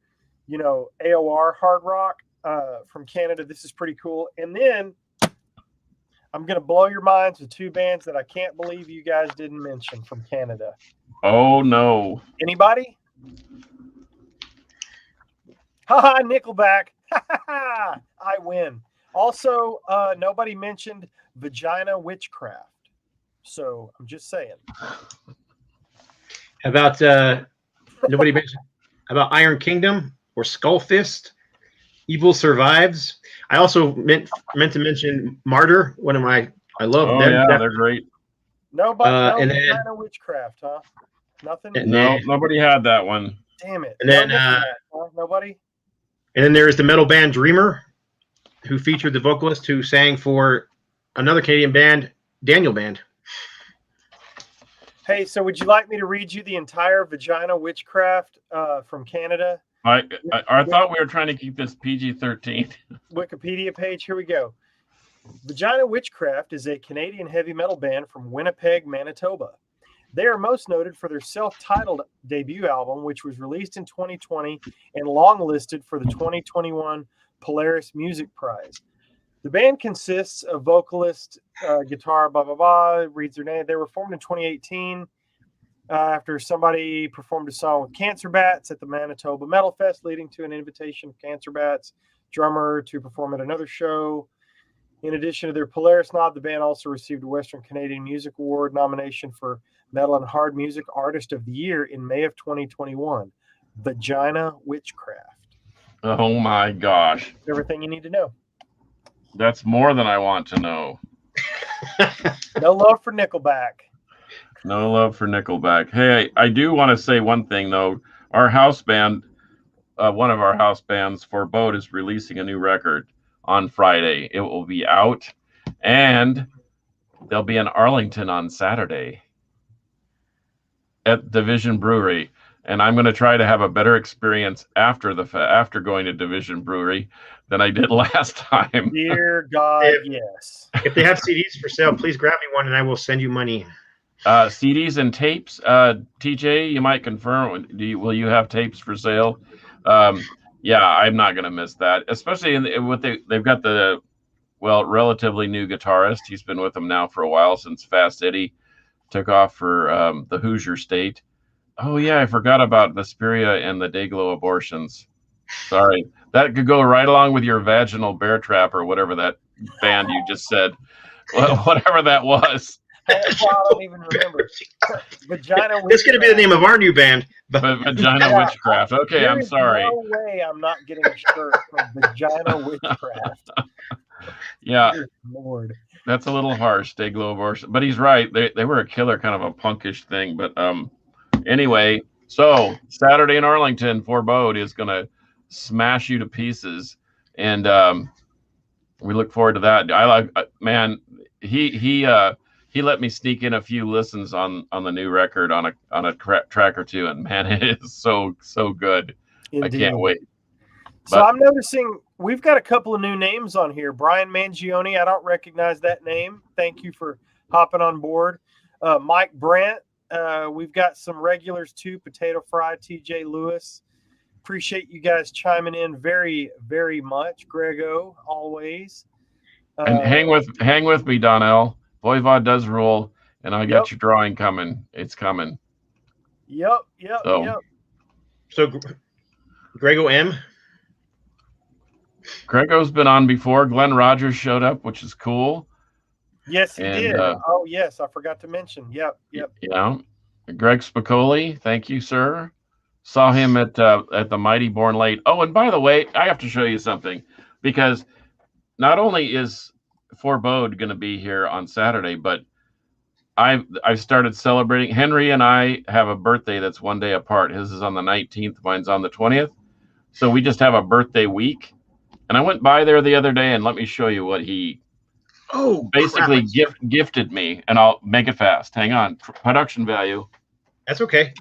AOR hard rock from Canada. This is pretty cool. And then I'm going to blow your minds with two bands that I can't believe you guys didn't mention from Canada. Oh, no. Anybody? Haha, Nickelback. I win. Also, nobody mentioned Vagina Witchcraft. So I'm just saying. About nobody mentioned about Iron Kingdom or Skull Fist. Evil Survives. I also meant to mention Martyr. One of I love Oh, them. yeah, they're great. Nobody, and then, Vagina Witchcraft, huh? Nothing. No, nobody had that one. Damn it. And then nobody. And then there is the metal band Dreamer, who featured the vocalist who sang for another Canadian band, Daniel Band. Hey, so would you like me to read you the entire Vagina Witchcraft from Canada? I thought we were trying to keep this PG-13. Wikipedia page. Here we go. Vagina Witchcraft is a Canadian heavy metal band from Winnipeg, Manitoba. They are most noted for their self-titled debut album, which was released in 2020 and long-listed for the 2021 Polaris Music Prize. The band consists of vocalist, guitar, reads their name. They were formed in 2018 after somebody performed a song with Cancer Bats at the Manitoba Metal Fest, leading to an invitation of Cancer Bats drummer to perform at another show. In addition to their Polaris nod, the band also received a Western Canadian Music Award nomination for Metal and Hard Music Artist of the Year in May of 2021. Vagina Witchcraft. Oh, my gosh. Everything you need to know. That's more than I want to know. No love for Nickelback. No love for Nickelback. Hey, I do want to say one thing, though. Our house band, one of our house bands, Forebode, is releasing a new record on Friday. It will be out, and they'll be in Arlington on Saturday at Division Brewery. And I'm going to try to have a better experience after going to Division Brewery than I did last time. Dear God, yes. If they have CDs for sale, please grab me one and I will send you money. CDs and tapes. TJ, you might confirm. Will you have tapes for sale? Yeah, I'm not going to miss that. Especially they've got the relatively new guitarist. He's been with them now for a while since Fast Eddie took off for the Hoosier State. Oh yeah, I forgot about Vesperia and the Dayglow Abortions. Sorry, that could go right along with your Vaginal Bear Trap or whatever that band you just said. Whatever that was. I don't even remember. Vagina Witchcraft. It's going to be the name of our new band. Vagina Witchcraft. Okay, I'm sorry. No way I'm not getting a shirt from Vagina Witchcraft. Yeah. Dear Lord. That's a little harsh, Dayglow Abortion. But he's right. They were a killer, kind of a punkish thing. But anyway, so Saturday in Arlington, Forebode is going to smash you to pieces. And we look forward to that. I like, man, he let me sneak in a few listens on the new record on a track or two, and man, it is so good. Indeed. I can't wait. So I'm noticing we've got a couple of new names on here. Brian Mangione, I don't recognize that name. Thank you for hopping on board. Mike Brandt, we've got some regulars too. Potato Fry, TJ Lewis. Appreciate you guys chiming in very, very much. Grego, always. And hang with me, Donnell. Voivod does rule, and I got your drawing coming. It's coming. Yep. So, Grego M. Grego's been on before. Glenn Rogers showed up, which is cool. Yes, he did. Oh, yes, I forgot to mention. Yep. Yeah. Greg Spicoli, thank you, sir. Saw him at the Mighty Born Late. Oh, and by the way, I have to show you something, because not only is Forebode going to be here on Saturday, but I've started celebrating. Henry and I have a birthday that's one day apart. His is on the 19th, mine's on the 20th. So we just have a birthday week. And I went by there the other day, and let me show you what he basically gifted me. And I'll make it fast. Hang on. Production value. That's okay.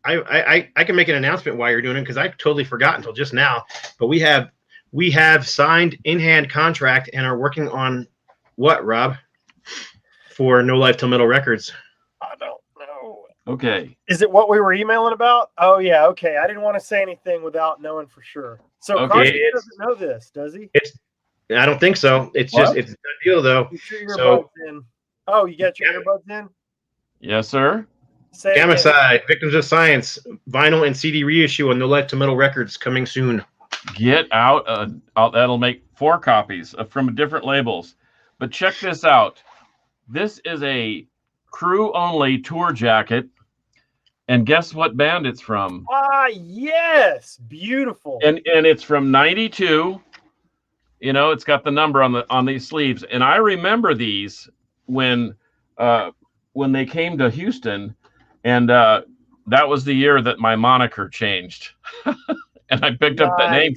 I can make an announcement while you're doing it, because I totally forgot until just now. But we have signed in-hand contract and are working on what, Rob? For No Life Till Metal Records. I don't know. Okay. Is it what we were emailing about? Oh yeah, okay. I didn't want to say anything without knowing for sure. So Okay. Carson doesn't know this, does he? I don't think so. It's What? just it's a done deal though. You sure your So earbuds in? Oh, you got your earbuds in? Yes, sir. Say it again. Gamicide, Victims of Science, vinyl and CD reissue on No Life Till Metal Records coming soon. Get out. That'll make 4 copies from different labels. But check this out. This is a crew-only tour jacket. And guess what band it's from? Ah, yes. Beautiful. And it's from 92. You know, it's got the number on these sleeves. And I remember these when they came to Houston, and that was the year that my moniker changed. And I picked up that name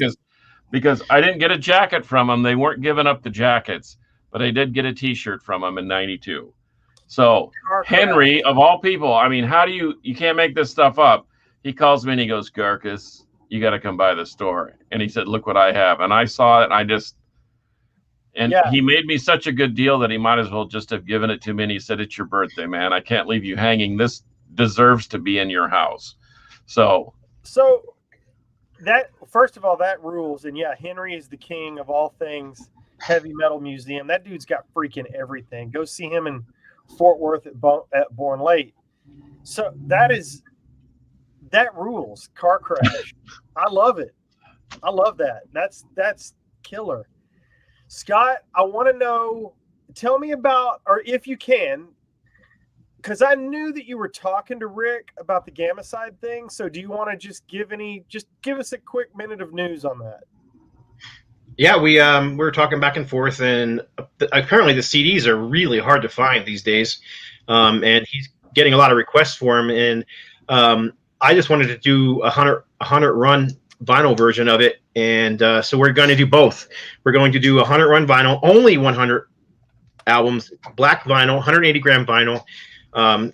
because I didn't get a jacket from them. They weren't giving up the jackets, but I did get a T-shirt from them in 92. So Henry, of all people, I mean, how do you can't make this stuff up. He calls me and he goes, Garcus, you got to come by the store. And he said, look what I have. And I saw it and he made me such a good deal that he might as well just have given it to me. And he said, it's your birthday, man. I can't leave you hanging. This deserves to be in your house. So that, first of all, that rules. And yeah, Henry is the king of all things heavy metal museum. That dude's got freaking everything. Go see him in Fort Worth at Born Late. So that rules. Car crash. I love it. I love that. That's killer. Scott, I want to know, tell me about, or if you can, because I knew that you were talking to Rick about the Gamicide thing. So do you want to just give us a quick minute of news on that? Yeah, we were talking back and forth, and apparently the CDs are really hard to find these days, and he's getting a lot of requests for them. And I just wanted to do a 100 run vinyl version of it, and so we're going to do both. We're going to do 100 run vinyl, only 100 albums, black vinyl, 180 gram vinyl,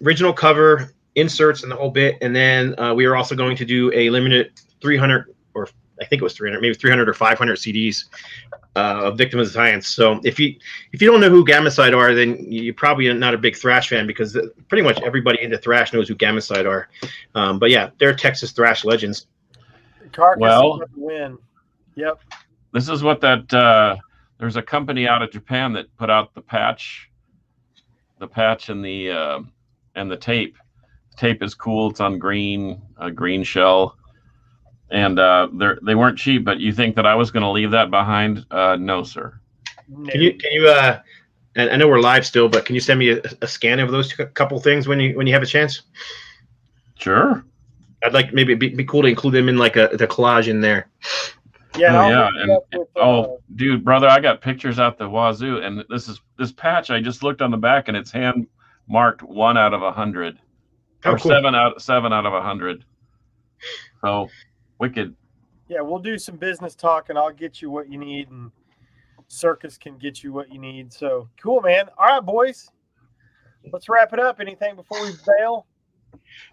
original cover, inserts, and the whole bit. And then we are also going to do a limited 300 or I think it was 300, maybe 300 or 500 CDs of Victims of Science. So if you don't know who Gamicide are, then you're probably not a big thrash fan, because pretty much everybody into thrash knows who Gamicide are. But yeah, they're Texas thrash legends. Well, win. Yep. This is what there's a company out of Japan that put out the patch and the tape. The tape is cool. It's on a green shell. And they weren't cheap, but you think that I was going to leave that behind? No, sir. Can you? And I know we're live still, but can you send me a scan of those couple things when you have a chance? Sure. I'd like maybe it'd be cool to include them in like the collage in there. Yeah. Dude, brother, I got pictures out the wazoo, and this patch. I just looked on the back, and it's hand marked 1 out of 100, or cool. 7 out of 100. So. Wicked. Yeah, we'll do some business talk, and I'll get you what you need, and Circus can get you what you need. So cool, man. All right, boys, let's wrap it up. Anything before we bail?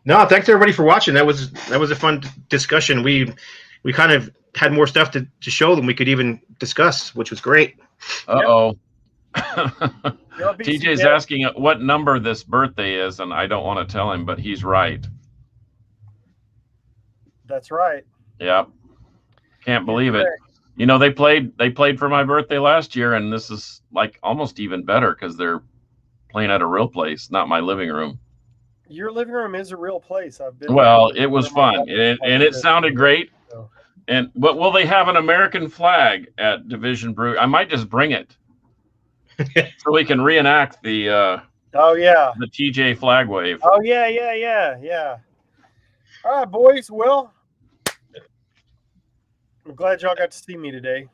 No, thanks everybody for watching. That was a fun discussion. We kind of had more stuff to show than we could even discuss, which was great. Uh-oh. TJ's asking what number this birthday is, and I don't want to tell him, but he's right. That's right. Yeah. Can't believe it. You know, they played for my birthday last year, and this is like almost even better because they're playing at a real place, not my living room. Your living room is a real place. I've been. Well, it was fun, and it sounded great. But will they have an American flag at Division Brew? I might just bring it so we can reenact the the TJ flag wave. Oh yeah. All right, boys. Well, I'm glad y'all got to see me today.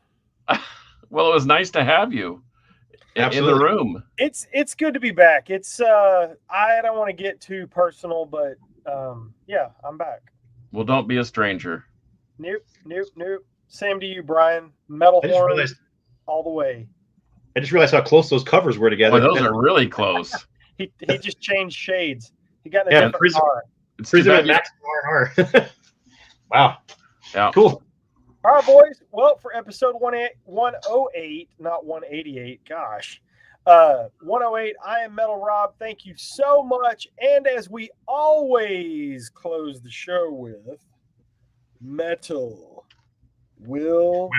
Well, it was nice to have you in the room. It's good to be back. It's I don't want to get too personal, but yeah, I'm back. Well, don't be a stranger. Nope. Same to you, Brian. Metal horn all the way. I just realized how close those covers were together. Boy, those are really close. he just changed shades. He got a different car. Prism and Max R&R. Wow. Yeah. Cool. All right, boys. Well, for episode 108, not 188, gosh. 108, I am Metal Rob. Thank you so much. And as we always close the show with, metal will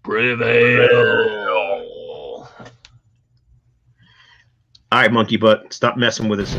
prevail. All right, monkey butt, stop messing with us.